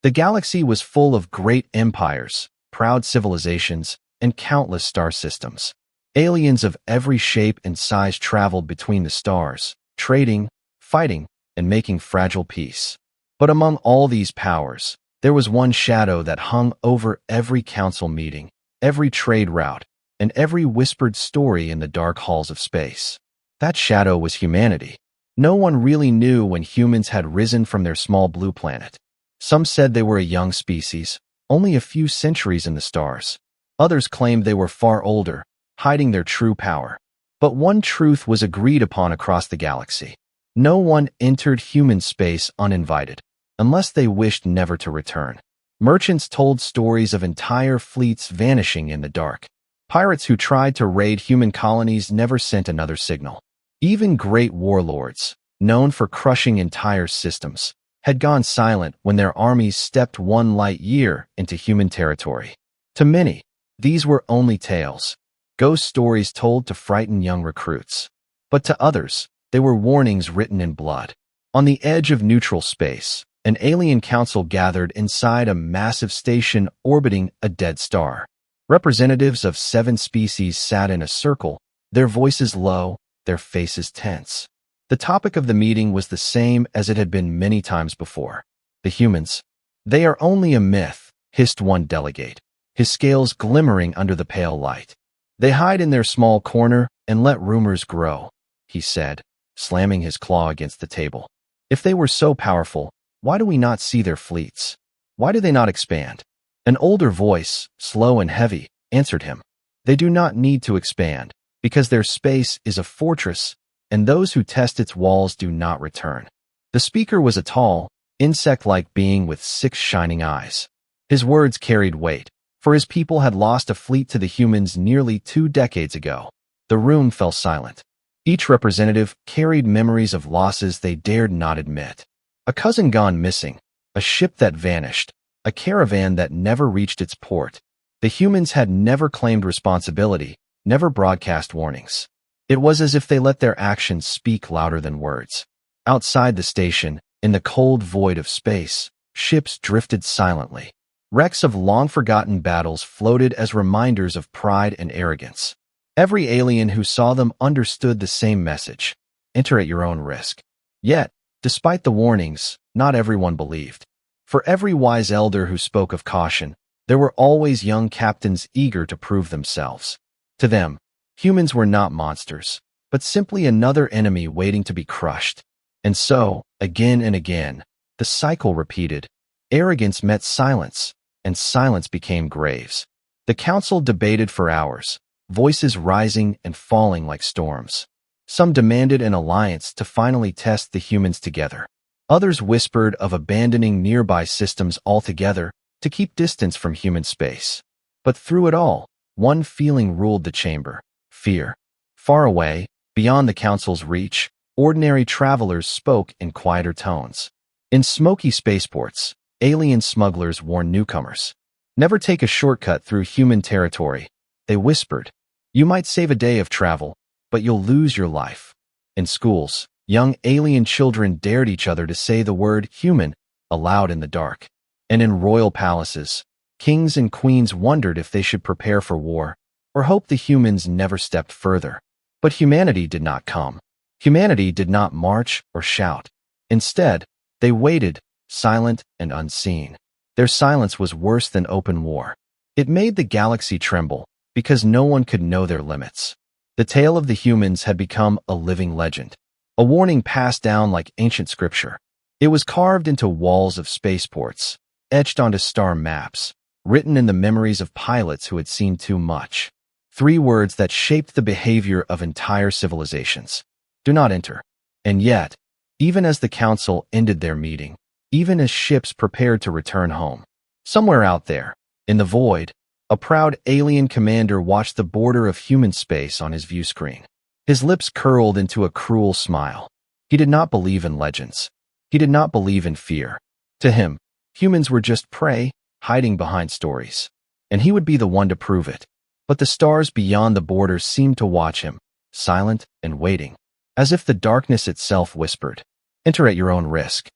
The galaxy was full of great empires, proud civilizations, and countless star systems. Aliens of every shape and size traveled between the stars, trading, fighting, and making fragile peace. But among all these powers, there was one shadow that hung over every council meeting, every trade route, and every whispered story in the dark halls of space. That shadow was humanity. No one really knew when humans had risen from their small blue planet. Some said they were a young species, only a few centuries in the stars. Others claimed they were far older, hiding their true power. But one truth was agreed upon across the galaxy. No one entered human space uninvited, unless they wished never to return. Merchants told stories of entire fleets vanishing in the dark. Pirates who tried to raid human colonies never sent another signal. Even great warlords, known for crushing entire systems, had gone silent when their armies stepped 1 light year into human territory. To many, these were only tales, ghost stories told to frighten young recruits. But to others, they were warnings written in blood. On the edge of neutral space, an alien council gathered inside a massive station orbiting a dead star. Representatives of 7 species sat in a circle, their voices low, their faces tense. The topic of the meeting was the same as it had been many times before. The humans. They are only a myth, hissed one delegate, his scales glimmering under the pale light. They hide in their small corner and let rumors grow, he said, slamming his claw against the table. If they were so powerful, why do we not see their fleets? Why do they not expand? An older voice, slow and heavy, answered him. They do not need to expand, because their space is a fortress, and those who test its walls do not return. The speaker was a tall, insect-like being with 6 shining eyes. His words carried weight, for his people had lost a fleet to the humans nearly 2 decades ago. The room fell silent. Each representative carried memories of losses they dared not admit. A cousin gone missing, a ship that vanished, a caravan that never reached its port. The humans had never claimed responsibility, never broadcast warnings. It was as if they let their actions speak louder than words. Outside the station, in the cold void of space, ships drifted silently. Wrecks of long-forgotten battles floated as reminders of pride and arrogance. Every alien who saw them understood the same message: enter at your own risk. Yet, despite the warnings, not everyone believed. For every wise elder who spoke of caution, there were always young captains eager to prove themselves. To them, humans were not monsters, but simply another enemy waiting to be crushed. And so, again and again, the cycle repeated. Arrogance met silence, and silence became graves. The council debated for hours, voices rising and falling like storms. Some demanded an alliance to finally test the humans together. Others whispered of abandoning nearby systems altogether to keep distance from human space. But through it all, one feeling ruled the chamber: fear. Far away, beyond the council's reach, ordinary travelers spoke in quieter tones. In smoky spaceports, alien smugglers warned newcomers. Never take a shortcut through human territory, they whispered. You might save a day of travel, but you'll lose your life. In schools, young alien children dared each other to say the word human aloud in the dark. And in royal palaces, kings and queens wondered if they should prepare for war or hope the humans never stepped further. But humanity did not come. Humanity did not march or shout. Instead, they waited, silent and unseen. Their silence was worse than open war. It made the galaxy tremble, because no one could know their limits. The tale of the humans had become a living legend, a warning passed down like ancient scripture. It was carved into walls of spaceports, etched onto star maps, written in the memories of pilots who had seen too much. 3 words that shaped the behavior of entire civilizations: do not enter. And yet, even as the council ended their meeting, even as ships prepared to return home, somewhere out there, in the void, a proud alien commander watched the border of human space on his view screen. His lips curled into a cruel smile. He did not believe in legends. He did not believe in fear. To him, humans were just prey, hiding behind stories. And he would be the one to prove it. But the stars beyond the border seemed to watch him, silent and waiting, as if the darkness itself whispered, enter at your own risk.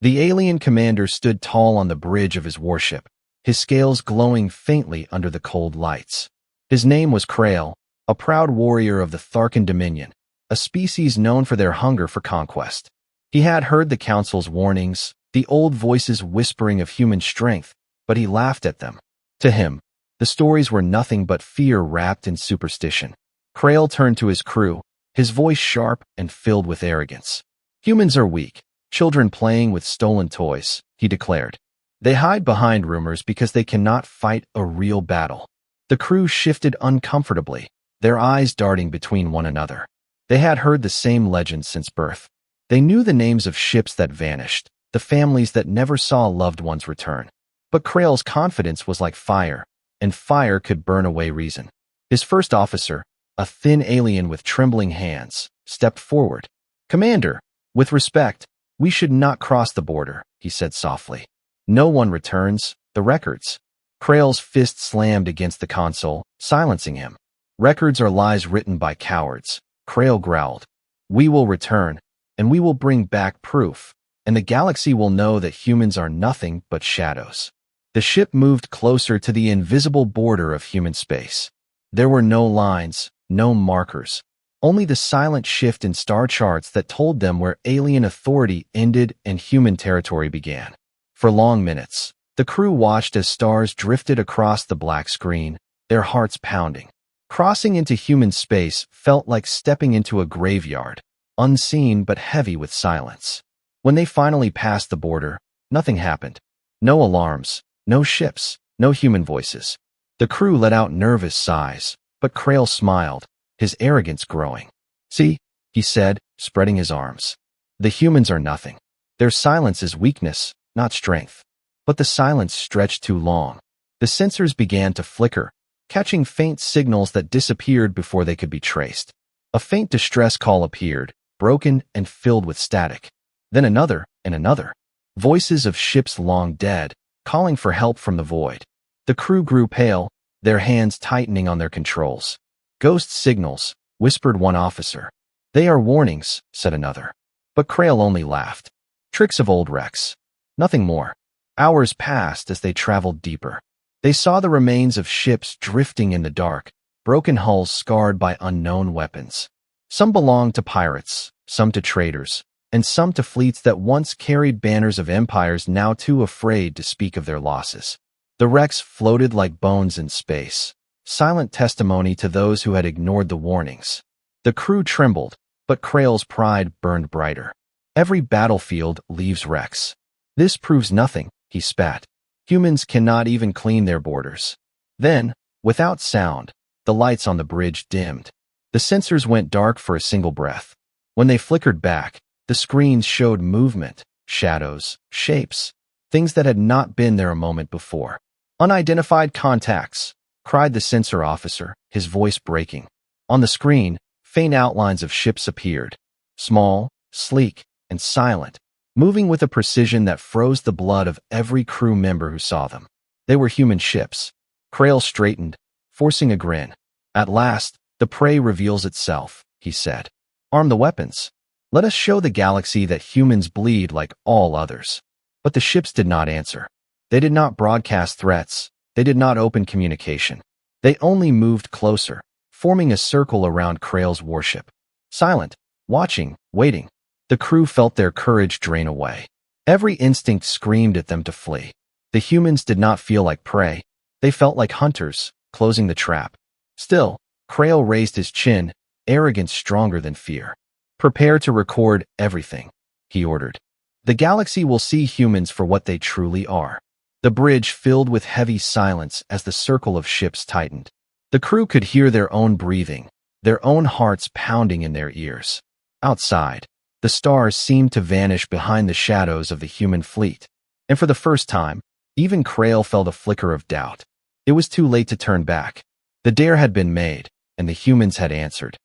The alien commander stood tall on the bridge of his warship, his scales glowing faintly under the cold lights. His name was Krail, a proud warrior of the Tharkan Dominion, a species known for their hunger for conquest. He had heard the Council's warnings, the old voices whispering of human strength, but he laughed at them. To him, the stories were nothing but fear wrapped in superstition. Krail turned to his crew, his voice sharp and filled with arrogance. "Humans are weak, children playing with stolen toys," he declared. "They hide behind rumors because they cannot fight a real battle." The crew shifted uncomfortably, their eyes darting between one another. They had heard the same legends since birth. They knew the names of ships that vanished, the families that never saw loved ones return. But Krail's confidence was like fire, and fire could burn away reason. His first officer, a thin alien with trembling hands, stepped forward. "Commander, with respect, we should not cross the border," he said softly. "No one returns, the records." Krail's fist slammed against the console, silencing him. "Records are lies written by cowards," Krail growled. "We will return, and we will bring back proof, and the galaxy will know that humans are nothing but shadows." The ship moved closer to the invisible border of human space. There were no lines, no markers, only the silent shift in star charts that told them where alien authority ended and human territory began. For long minutes, the crew watched as stars drifted across the black screen, their hearts pounding. Crossing into human space felt like stepping into a graveyard, unseen but heavy with silence. When they finally passed the border, nothing happened. No alarms, no ships, no human voices. The crew let out nervous sighs, but Krail smiled, his arrogance growing. "See," he said, spreading his arms. "The humans are nothing. Their silence is weakness, not strength." But the silence stretched too long. The sensors began to flicker, catching faint signals that disappeared before they could be traced. A faint distress call appeared, broken and filled with static. Then another and another. Voices of ships long dead, calling for help from the void. The crew grew pale, their hands tightening on their controls. "Ghost signals," whispered one officer. "They are warnings," said another. But Krail only laughed. "Tricks of old wrecks. Nothing more." Hours passed as they traveled deeper. They saw the remains of ships drifting in the dark, broken hulls scarred by unknown weapons. Some belonged to pirates, some to traders, and some to fleets that once carried banners of empires now too afraid to speak of their losses. The wrecks floated like bones in space, silent testimony to those who had ignored the warnings. The crew trembled, but Krail's pride burned brighter. "Every battlefield leaves wrecks. This proves nothing," he spat. "Humans cannot even clean their borders." Then, without sound, the lights on the bridge dimmed. The sensors went dark for a single breath. When they flickered back, the screens showed movement, shadows, shapes, things that had not been there a moment before. "Unidentified contacts," cried the sensor officer, his voice breaking. On the screen, faint outlines of ships appeared, small, sleek, and silent, moving with a precision that froze the blood of every crew member who saw them. They were human ships. Krail straightened, forcing a grin. "At last, the prey reveals itself," he said. "Arm the weapons. Let us show the galaxy that humans bleed like all others." But the ships did not answer. They did not broadcast threats. They did not open communication. They only moved closer, forming a circle around Krail's warship. Silent, watching, waiting. The crew felt their courage drain away. Every instinct screamed at them to flee. The humans did not feel like prey. They felt like hunters, closing the trap. Still, Krail raised his chin, arrogance stronger than fear. "Prepare to record everything," he ordered. "The galaxy will see humans for what they truly are." The bridge filled with heavy silence as the circle of ships tightened. The crew could hear their own breathing, their own hearts pounding in their ears. Outside, the stars seemed to vanish behind the shadows of the human fleet. And for the first time, even Krail felt a flicker of doubt. It was too late to turn back. The dare had been made, and the humans had answered.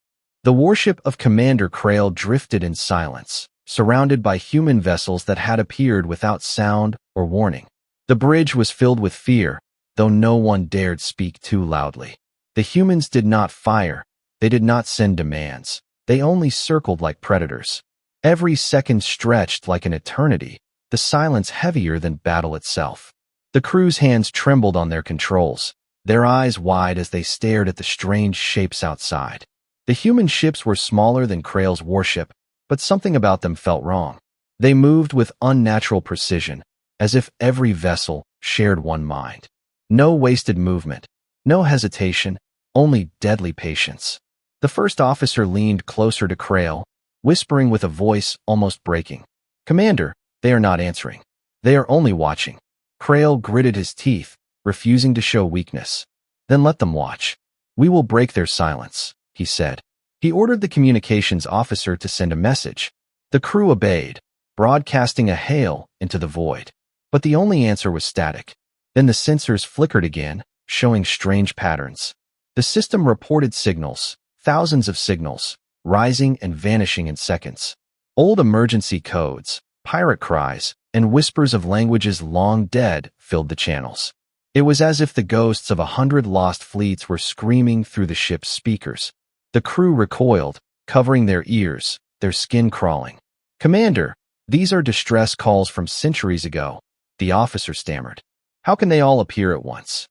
The warship of Commander Krail drifted in silence, surrounded by human vessels that had appeared without sound or warning. The bridge was filled with fear, though no one dared speak too loudly. The humans did not fire. They did not send demands. They only circled like predators. Every second stretched like an eternity. the silence heavier than battle itself. The crew's hands trembled on their controls, their eyes wide as they stared at the strange shapes outside. The human ships were smaller than Krail's warship, but something about them felt wrong. They moved with unnatural precision, as if every vessel shared one mind. No wasted movement, no hesitation, only deadly patience. The first officer leaned closer to Krail, whispering with a voice almost breaking. "Commander, they are not answering. They are only watching." Krail gritted his teeth, refusing to show weakness. "Then let them watch. We will break their silence," he said. He ordered the communications officer to send a message. The crew obeyed, broadcasting a hail into the void. But the only answer was static. Then the sensors flickered again, showing strange patterns. The system reported signals, thousands of signals, rising and vanishing in seconds. Old emergency codes, pirate cries, and whispers of languages long dead filled the channels. It was as if the ghosts of 100 lost fleets were screaming through the ship's speakers. The crew recoiled, covering their ears, their skin crawling. "Commander, these are distress calls from centuries ago," the officer stammered. "How can they all appear at once?"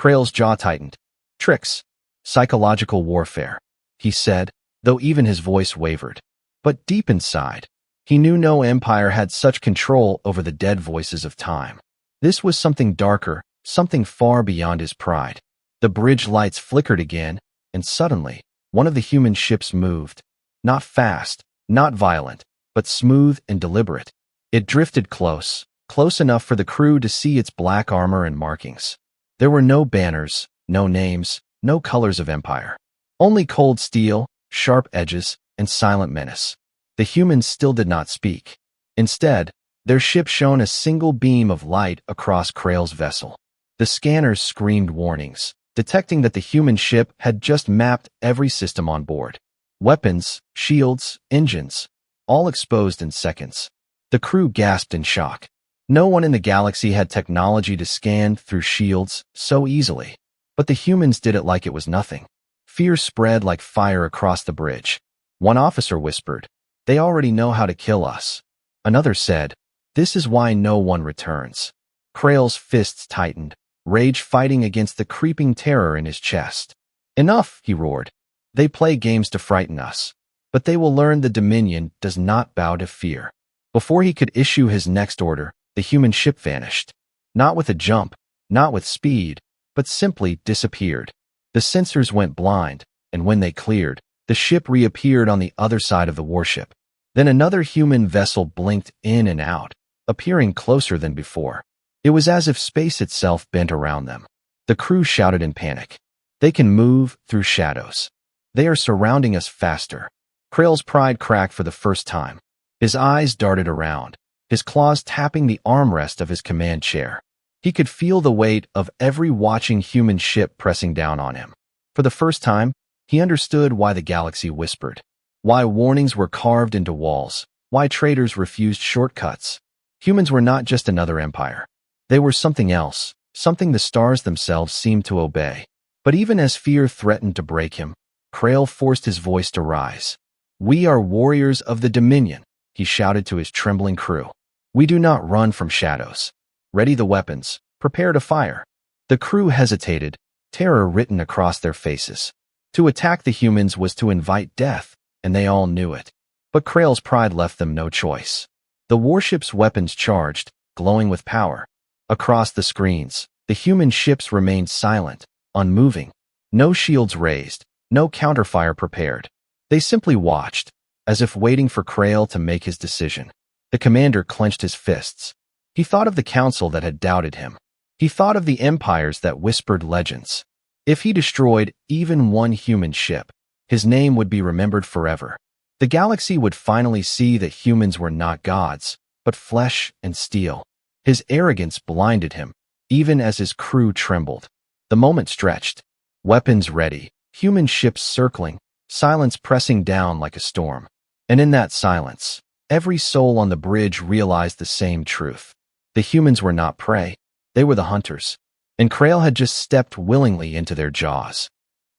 Krail's jaw tightened. "Tricks. Psychological warfare," he said, though even his voice wavered. But deep inside, he knew no empire had such control over the dead voices of time. This was something darker, something far beyond his pride. The bridge lights flickered again, and suddenly, one of the human ships moved. Not fast, not violent, but smooth and deliberate. It drifted close enough for the crew to see its black armor and markings. There were no banners, no names, no colors of empire. Only cold steel, sharp edges, and silent menace. The humans still did not speak. Instead, their ship shone a single beam of light across Krail's vessel. The scanners screamed warnings, detecting that the human ship had just mapped every system on board. Weapons, shields, engines, all exposed in seconds. The crew gasped in shock. No one in the galaxy had technology to scan through shields so easily. But the humans did it like it was nothing. Fear spread like fire across the bridge. One officer whispered, "They already know how to kill us." Another said, "This is why no one returns." Krail's fists tightened, rage fighting against the creeping terror in his chest. "Enough," he roared. "They play games to frighten us, but they will learn the Dominion does not bow to fear." Before he could issue his next order, the human ship vanished. Not with a jump, not with speed, but simply disappeared. The sensors went blind, and when they cleared, the ship reappeared on the other side of the warship. Then another human vessel blinked in and out, appearing closer than before. It was as if space itself bent around them. The crew shouted in panic. "They can move through shadows. They are surrounding us faster." Krail's pride cracked for the first time. His eyes darted around, his claws tapping the armrest of his command chair. He could feel the weight of every watching human ship pressing down on him. For the first time, he understood why the galaxy whispered, why warnings were carved into walls, why traitors refused shortcuts. Humans were not just another empire. They were something else, something the stars themselves seemed to obey. But even as fear threatened to break him, Krail forced his voice to rise. "We are warriors of the Dominion," he shouted to his trembling crew. "We do not run from shadows. Ready the weapons. Prepare to fire." The crew hesitated, terror written across their faces. To attack the humans was to invite death, and they all knew it. But Krail's pride left them no choice. The warship's weapons charged, glowing with power. Across the screens, the human ships remained silent, unmoving. No shields raised, no counterfire prepared. They simply watched, as if waiting for Krail to make his decision. The commander clenched his fists. He thought of the council that had doubted him. He thought of the empires that whispered legends. If he destroyed even one human ship, his name would be remembered forever. The galaxy would finally see that humans were not gods, but flesh and steel. His arrogance blinded him, even as his crew trembled. The moment stretched. Weapons ready, human ships circling, silence pressing down like a storm. And in that silence, every soul on the bridge realized the same truth. The humans were not prey. They were the hunters. And Krail had just stepped willingly into their jaws.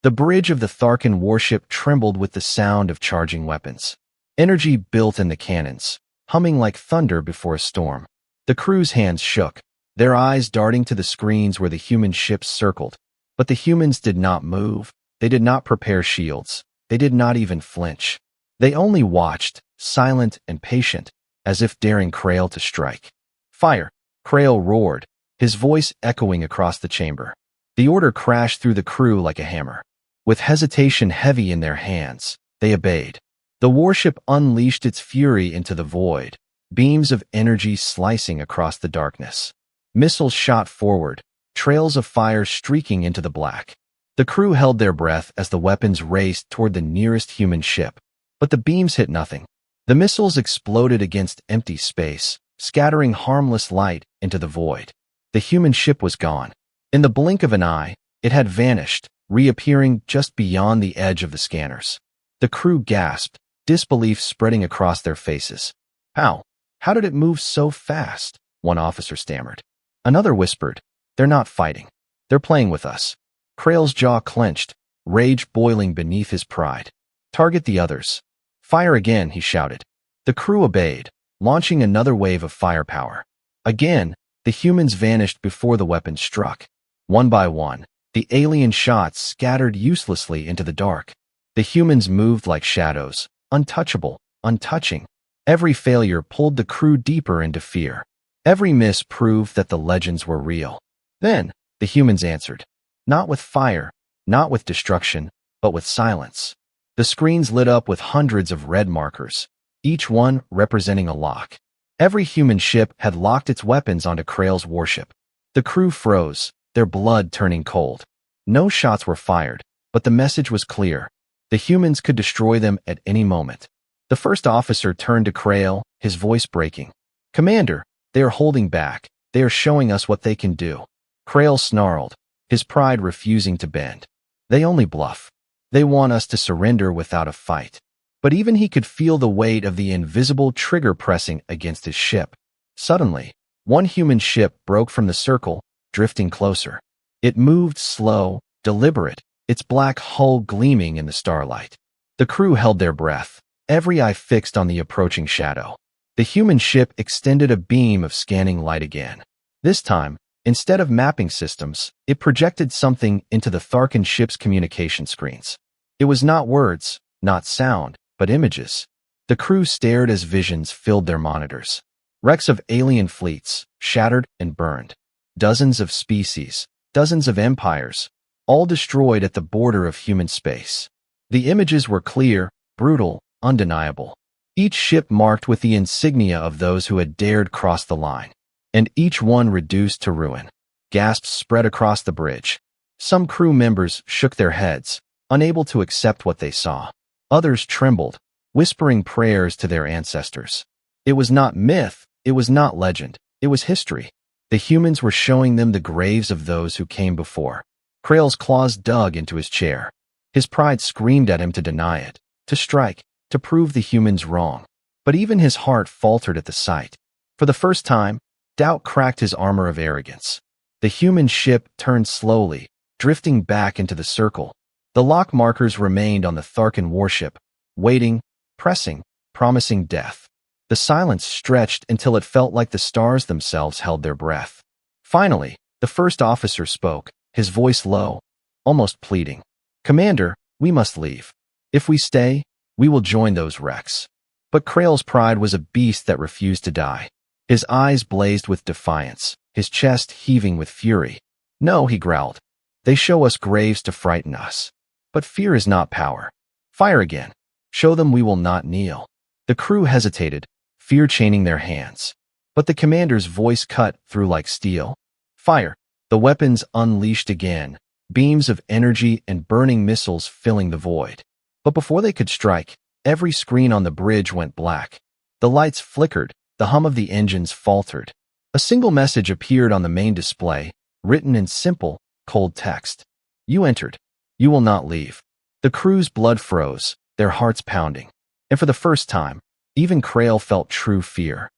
The bridge of the Tharkan warship trembled with the sound of charging weapons. Energy built in the cannons, humming like thunder before a storm. The crew's hands shook, their eyes darting to the screens where the human ships circled. But the humans did not move. They did not prepare shields. They did not even flinch. They only watched, silent and patient, as if daring Krail to strike. Fire! Krail roared, his voice echoing across the chamber. The order crashed through the crew like a hammer. With hesitation heavy in their hands, they obeyed. The warship unleashed its fury into the void, beams of energy slicing across the darkness. Missiles shot forward, trails of fire streaking into the black. The crew held their breath as the weapons raced toward the nearest human ship. But the beams hit nothing. The missiles exploded against empty space, scattering harmless light into the void. The human ship was gone. In the blink of an eye, it had vanished, reappearing just beyond the edge of the scanners. The crew gasped, disbelief spreading across their faces. How? How did it move so fast? One officer stammered. Another whispered, "They're not fighting. They're playing with us." Krail's jaw clenched, rage boiling beneath his pride. "Target the others." "Fire again," he shouted. The crew obeyed, launching another wave of firepower. Again, the humans vanished before the weapons struck. One by one, the alien shots scattered uselessly into the dark. The humans moved like shadows, untouchable, untouching. Every failure pulled the crew deeper into fear. Every miss proved that the legends were real. Then, the humans answered. Not with fire, not with destruction, but with silence. The screens lit up with hundreds of red markers, each one representing a lock. Every human ship had locked its weapons onto Krail's warship. The crew froze, their blood turning cold. No shots were fired, but the message was clear. The humans could destroy them at any moment. The first officer turned to Krail, his voice breaking. "Commander, they are holding back. They are showing us what they can do." Krail snarled, his pride refusing to bend. "They only bluff. They want us to surrender without a fight." But even he could feel the weight of the invisible trigger pressing against his ship. Suddenly, one human ship broke from the circle, drifting closer. It moved slow, deliberate, its black hull gleaming in the starlight. The crew held their breath, every eye fixed on the approaching shadow. The human ship extended a beam of scanning light again. This time, instead of mapping systems, it projected something into the Tharkan ship's communication screens. It was not words, not sound, but images. The crew stared as visions filled their monitors. Wrecks of alien fleets, shattered and burned. Dozens of species, dozens of empires, all destroyed at the border of human space. The images were clear, brutal, undeniable. Each ship marked with the insignia of those who had dared cross the line, and each one reduced to ruin. Gasps spread across the bridge. Some crew members shook their heads, unable to accept what they saw. Others trembled, whispering prayers to their ancestors. It was not myth, it was not legend, it was history. The humans were showing them the graves of those who came before. Krail's claws dug into his chair. His pride screamed at him to deny it, to strike, to prove the humans wrong. But even his heart faltered at the sight. For the first time, doubt cracked his armor of arrogance. The human ship turned slowly, drifting back into the circle. The lock markers remained on the Tharkan warship, waiting, pressing, promising death. The silence stretched until it felt like the stars themselves held their breath. Finally, the first officer spoke, his voice low, almost pleading. "Commander, we must leave. If we stay, we will join those wrecks." But Krail's pride was a beast that refused to die. His eyes blazed with defiance, his chest heaving with fury. "No," he growled. "They show us graves to frighten us. But fear is not power. Fire again. Show them we will not kneel." The crew hesitated, fear chaining their hands. But the commander's voice cut through like steel. "Fire." The weapons unleashed again, beams of energy and burning missiles filling the void. But before they could strike, every screen on the bridge went black. The lights flickered, the hum of the engines faltered. A single message appeared on the main display, written in simple, cold text. "You entered. You will not leave." The crew's blood froze, their hearts pounding. And for the first time, even Krail felt true fear.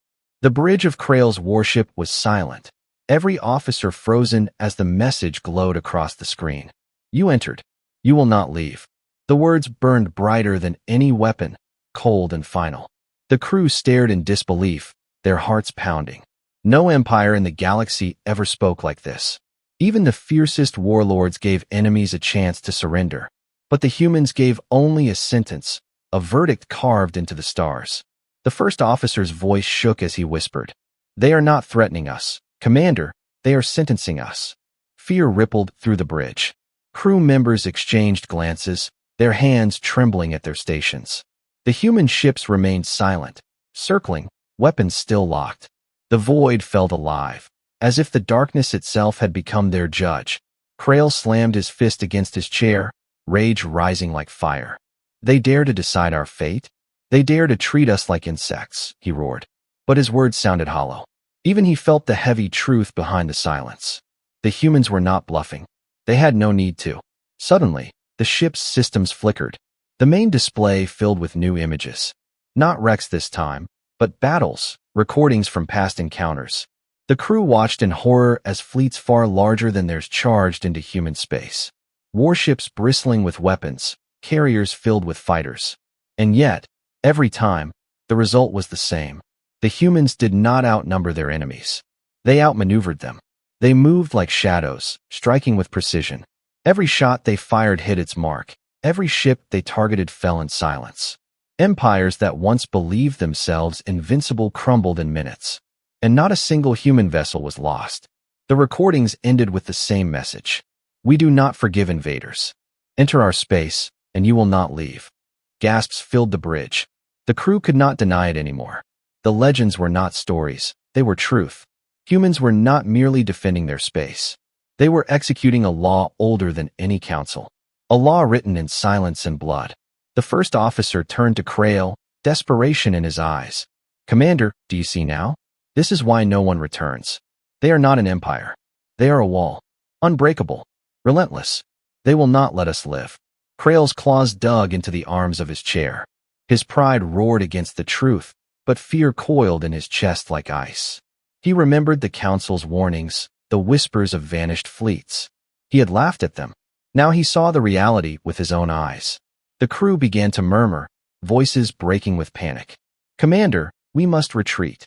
The bridge of Krail's warship was silent, every officer frozen as the message glowed across the screen. "You entered. You will not leave." The words burned brighter than any weapon, cold and final. The crew stared in disbelief, their hearts pounding. No empire in the galaxy ever spoke like this. Even the fiercest warlords gave enemies a chance to surrender. But the humans gave only a sentence, a verdict carved into the stars. The first officer's voice shook as he whispered, "They are not threatening us. Commander, they are sentencing us." Fear rippled through the bridge. Crew members exchanged glances, their hands trembling at their stations. The human ships remained silent, circling, weapons still locked. The void felt alive, as if the darkness itself had become their judge. Krail slammed his fist against his chair, rage rising like fire. "They dare to decide our fate? They dare to treat us like insects," he roared. But his words sounded hollow. Even he felt the heavy truth behind the silence. The humans were not bluffing. They had no need to. Suddenly, the ship's systems flickered. The main display filled with new images. Not wrecks this time, but battles, recordings from past encounters. The crew watched in horror as fleets far larger than theirs charged into human space. Warships bristling with weapons, carriers filled with fighters. And yet, every time, the result was the same. The humans did not outnumber their enemies. They outmaneuvered them. They moved like shadows, striking with precision. Every shot they fired hit its mark. Every ship they targeted fell in silence. Empires that once believed themselves invincible crumbled in minutes. And not a single human vessel was lost. The recordings ended with the same message. "We do not forgive invaders. Enter our space, and you will not leave." Gasps filled the bridge. The crew could not deny it anymore. The legends were not stories, they were truth. Humans were not merely defending their space. They were executing a law older than any council. A law written in silence and blood. The first officer turned to Krail, desperation in his eyes. "Commander, do you see now? This is why no one returns. They are not an empire. They are a wall. Unbreakable. Relentless. They will not let us live." Krail's claws dug into the arms of his chair. His pride roared against the truth, but fear coiled in his chest like ice. He remembered the council's warnings, the whispers of vanished fleets. He had laughed at them. Now he saw the reality with his own eyes. The crew began to murmur, voices breaking with panic. "Commander, we must retreat.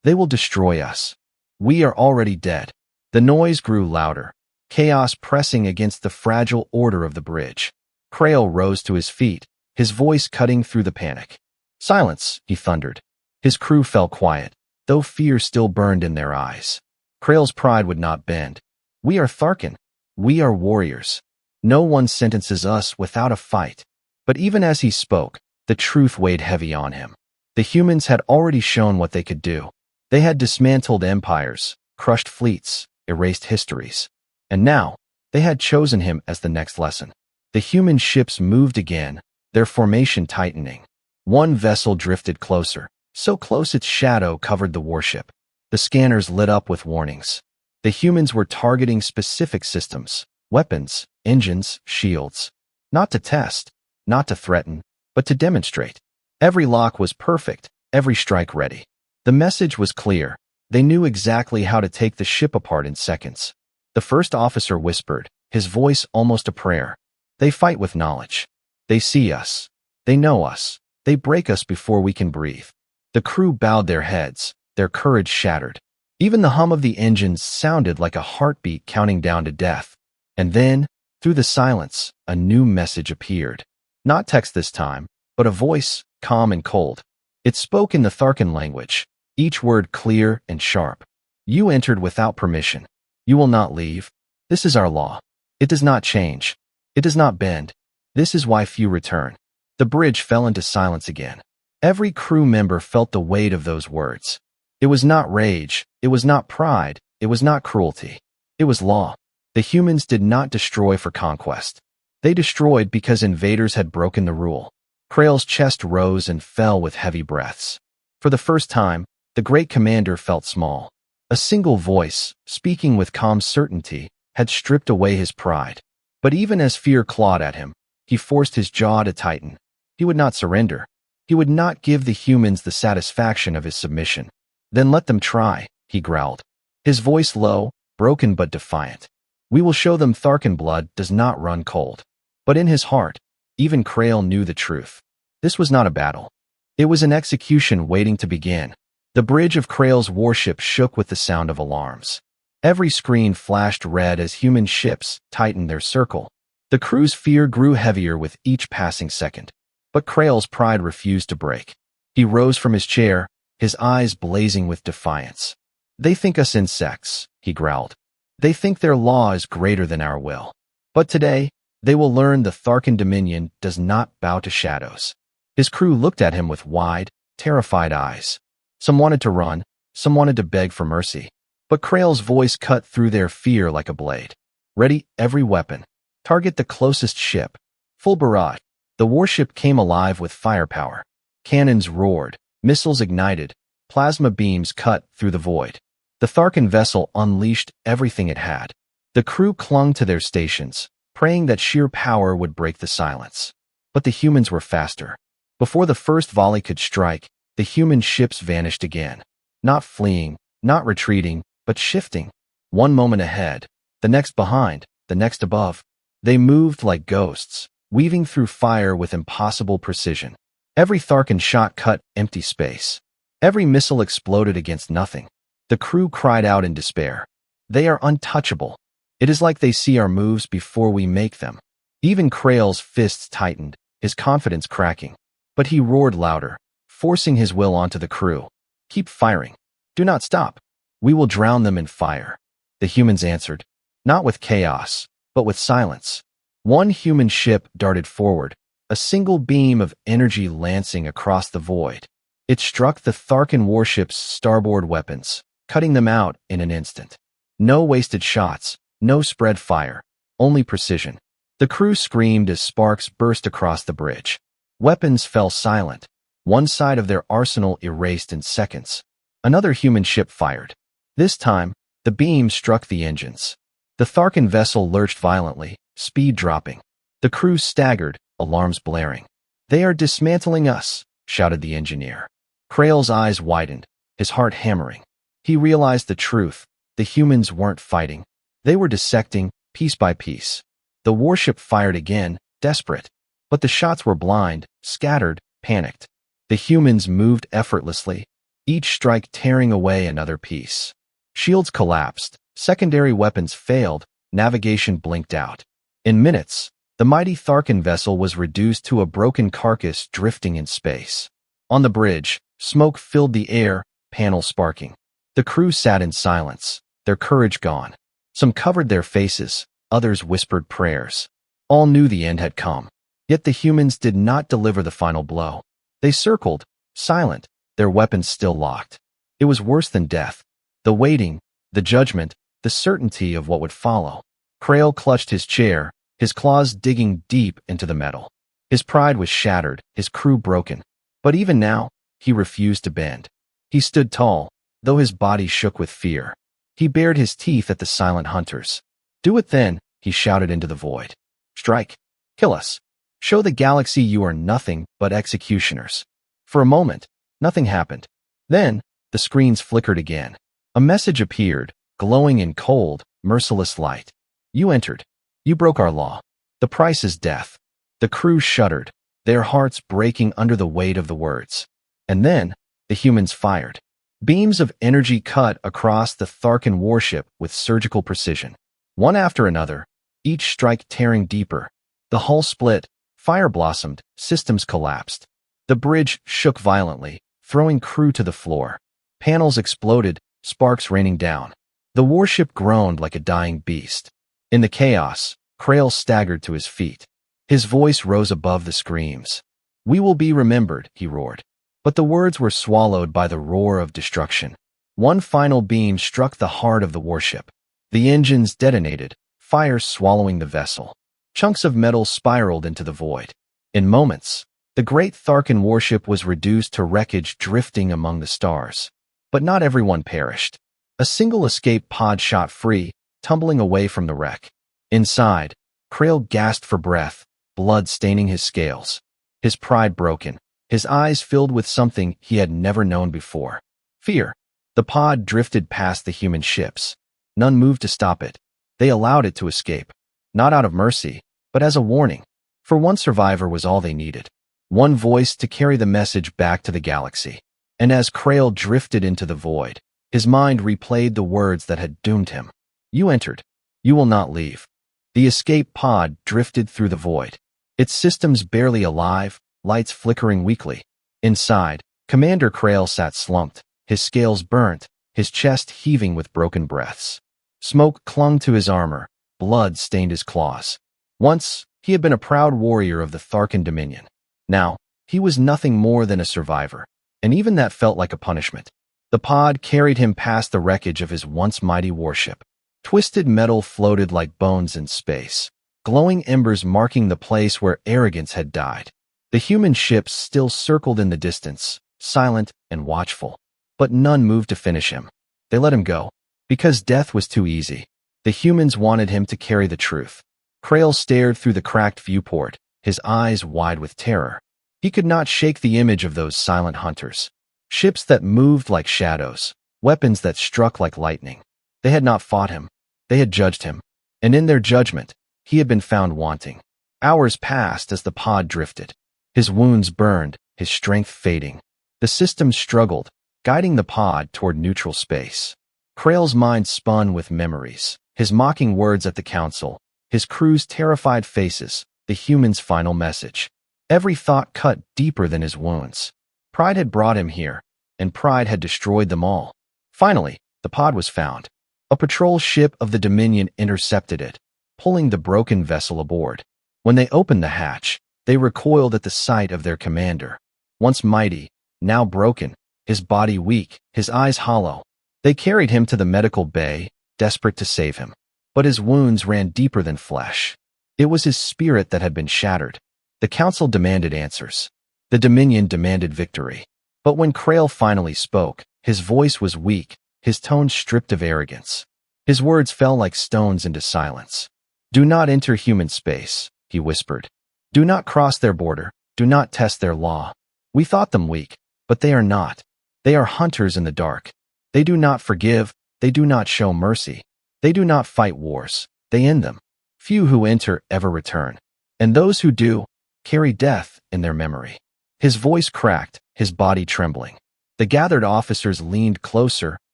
They will destroy us. We are already dead." The noise grew louder, chaos pressing against the fragile order of the bridge. Krail rose to his feet, his voice cutting through the panic. "Silence," he thundered. His crew fell quiet, though fear still burned in their eyes. Krail's pride would not bend. "We are Tharkin. We are warriors. No one sentences us without a fight." But even as he spoke, the truth weighed heavy on him. The humans had already shown what they could do. They had dismantled empires, crushed fleets, erased histories. And now, they had chosen him as the next lesson. The human ships moved again, their formation tightening. One vessel drifted closer, so close its shadow covered the warship. The scanners lit up with warnings. The humans were targeting specific systems, weapons, engines, shields. Not to test, not to threaten, but to demonstrate. Every lock was perfect, every strike ready. The message was clear. They knew exactly how to take the ship apart in seconds. The first officer whispered, his voice almost a prayer. "They fight with knowledge. They see us. They know us. They break us before we can breathe." The crew bowed their heads, their courage shattered. Even the hum of the engines sounded like a heartbeat counting down to death. And then, through the silence, a new message appeared. Not text this time, but a voice, calm and cold. It spoke in the Tharkin language, each word clear and sharp. "You entered without permission. You will not leave. This is our law. It does not change. It does not bend. This is why few return." The bridge fell into silence again. Every crew member felt the weight of those words. It was not rage, it was not pride, it was not cruelty. It was law. The humans did not destroy for conquest. They destroyed because invaders had broken the rule. Krail's chest rose and fell with heavy breaths. For the first time, the great commander felt small. A single voice, speaking with calm certainty, had stripped away his pride. But even as fear clawed at him, he forced his jaw to tighten. He would not surrender. He would not give the humans the satisfaction of his submission. "Then let them try," he growled. His voice low, broken but defiant. "We will show them Tharkin blood does not run cold." But in his heart, even Krail knew the truth. This was not a battle. It was an execution waiting to begin. The bridge of Krail's warship shook with the sound of alarms. Every screen flashed red as human ships tightened their circle. The crew's fear grew heavier with each passing second. But Krail's pride refused to break. He rose from his chair, his eyes blazing with defiance. "They think us insects," he growled. "They think their law is greater than our will. But today, they will learn the Tharkan Dominion does not bow to shadows." His crew looked at him with wide, terrified eyes. Some wanted to run, some wanted to beg for mercy. But Krail's voice cut through their fear like a blade. "Ready every weapon. Target the closest ship. Full barrage." The warship came alive with firepower. Cannons roared, missiles ignited, plasma beams cut through the void. The Tharkan vessel unleashed everything it had. The crew clung to their stations, praying that sheer power would break the silence. But the humans were faster. Before the first volley could strike, the human ships vanished again. Not fleeing, not retreating, but shifting. One moment ahead, the next behind, the next above. They moved like ghosts, weaving through fire with impossible precision. Every Tharkan shot cut empty space. Every missile exploded against nothing. The crew cried out in despair. "They are untouchable. It is like they see our moves before we make them." Even Krail's fists tightened, his confidence cracking. But he roared louder, forcing his will onto the crew. "Keep firing. Do not stop. We will drown them in fire." The humans answered, not with chaos, but with silence. One human ship darted forward, a single beam of energy lancing across the void. It struck the Tharkan warship's starboard weapons, cutting them out in an instant. No wasted shots, no spread fire, only precision. The crew screamed as sparks burst across the bridge. Weapons fell silent, one side of their arsenal erased in seconds. Another human ship fired. This time, the beam struck the engines. The Tharkan vessel lurched violently, speed dropping. The crew staggered, alarms blaring. "They are dismantling us," shouted the engineer. Krail's eyes widened, his heart hammering. He realized the truth. The humans weren't fighting. They were dissecting, piece by piece. The warship fired again, desperate. But the shots were blind, scattered, panicked. The humans moved effortlessly, each strike tearing away another piece. Shields collapsed, secondary weapons failed, navigation blinked out. In minutes, the mighty Tharkan vessel was reduced to a broken carcass drifting in space. On the bridge, smoke filled the air, panels sparking. The crew sat in silence, their courage gone. Some covered their faces, others whispered prayers. All knew the end had come. Yet the humans did not deliver the final blow. They circled, silent, their weapons still locked. It was worse than death. The waiting, the judgment, the certainty of what would follow. Krail clutched his chair, his claws digging deep into the metal. His pride was shattered, his crew broken. But even now, he refused to bend. He stood tall, though his body shook with fear. He bared his teeth at the silent hunters. "Do it then," he shouted into the void. "Strike. Kill us. Show the galaxy you are nothing but executioners." For a moment, nothing happened. Then, the screens flickered again. A message appeared, glowing in cold, merciless light. "You entered. You broke our law. The price is death." The crew shuddered, their hearts breaking under the weight of the words. And then, the humans fired. Beams of energy cut across the Tharkan warship with surgical precision. One after another, each strike tearing deeper. The hull split, fire blossomed, systems collapsed. The bridge shook violently, throwing crew to the floor. Panels exploded, sparks raining down. The warship groaned like a dying beast. In the chaos, Krail staggered to his feet. His voice rose above the screams. "We will be remembered," he roared. But the words were swallowed by the roar of destruction. One final beam struck the heart of the warship. The engines detonated, fire swallowing the vessel. Chunks of metal spiraled into the void. In moments, the great Tharkan warship was reduced to wreckage drifting among the stars. But not everyone perished. A single escape pod shot free, tumbling away from the wreck. Inside, Krail gasped for breath, blood staining his scales. His pride broken, his eyes filled with something he had never known before. Fear. The pod drifted past the human ships. None moved to stop it. They allowed it to escape. Not out of mercy, but as a warning. For one survivor was all they needed. One voice to carry the message back to the galaxy. And as Krail drifted into the void, his mind replayed the words that had doomed him. You entered. You will not leave. The escape pod drifted through the void, its systems barely alive, lights flickering weakly. Inside, Commander Krail sat slumped, his scales burnt, his chest heaving with broken breaths. Smoke clung to his armor, blood stained his claws. Once, he had been a proud warrior of the Tharkan Dominion. Now, he was nothing more than a survivor, and even that felt like a punishment. The pod carried him past the wreckage of his once mighty warship. Twisted metal floated like bones in space, glowing embers marking the place where arrogance had died. The human ships still circled in the distance, silent and watchful, but none moved to finish him. They let him go, because death was too easy. The humans wanted him to carry the truth. Krail stared through the cracked viewport, his eyes wide with terror. He could not shake the image of those silent hunters. Ships that moved like shadows, weapons that struck like lightning. They had not fought him. They had judged him. And in their judgment, he had been found wanting. Hours passed as the pod drifted. His wounds burned, his strength fading. The systems struggled, guiding the pod toward neutral space. Krail's mind spun with memories, his mocking words at the council, his crew's terrified faces, the human's final message. Every thought cut deeper than his wounds. Pride had brought him here, and pride had destroyed them all. Finally, the pod was found. A patrol ship of the Dominion intercepted it, pulling the broken vessel aboard. When they opened the hatch, they recoiled at the sight of their commander. Once mighty, now broken, his body weak, his eyes hollow. They carried him to the medical bay, desperate to save him. But his wounds ran deeper than flesh. It was his spirit that had been shattered. The council demanded answers. The Dominion demanded victory. But when Krail finally spoke, his voice was weak, his tone stripped of arrogance. His words fell like stones into silence. Do not enter human space, he whispered. Do not cross their border. Do not test their law. We thought them weak, but they are not. They are hunters in the dark. They do not forgive. They do not show mercy. They do not fight wars. They end them. Few who enter ever return. And those who do, carry death in their memory. His voice cracked, his body trembling. The gathered officers leaned closer,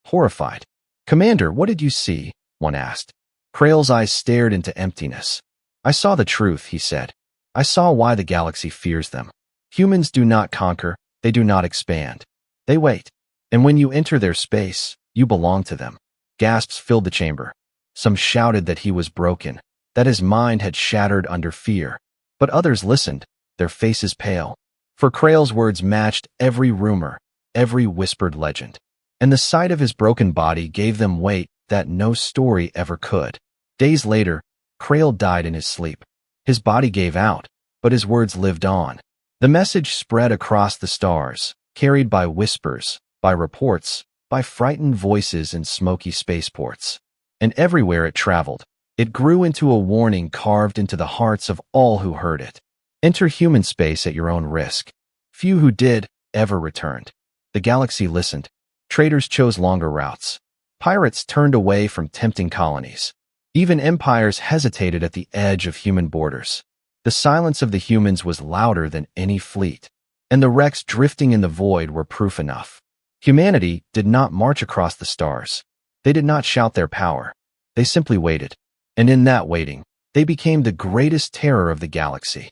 horrified. Commander, what did you see? One asked. Krail's eyes stared into emptiness. I saw the truth, he said. I saw why the galaxy fears them. Humans do not conquer, they do not expand. They wait. And when you enter their space, you belong to them. Gasps filled the chamber. Some shouted that he was broken, that his mind had shattered under fear. But others listened, their faces pale. For Krail's words matched every rumor, every whispered legend. And the sight of his broken body gave them weight that no story ever could. Days later, Krail died in his sleep. His body gave out, but his words lived on. The message spread across the stars, carried by whispers, by reports, by frightened voices in smoky spaceports. And everywhere it traveled, it grew into a warning carved into the hearts of all who heard it. Enter human space at your own risk. Few who did ever returned. The galaxy listened. Traders chose longer routes. Pirates turned away from tempting colonies. Even empires hesitated at the edge of human borders. The silence of the humans was louder than any fleet, and the wrecks drifting in the void were proof enough. Humanity did not march across the stars. They did not shout their power. They simply waited. And in that waiting, they became the greatest terror of the galaxy.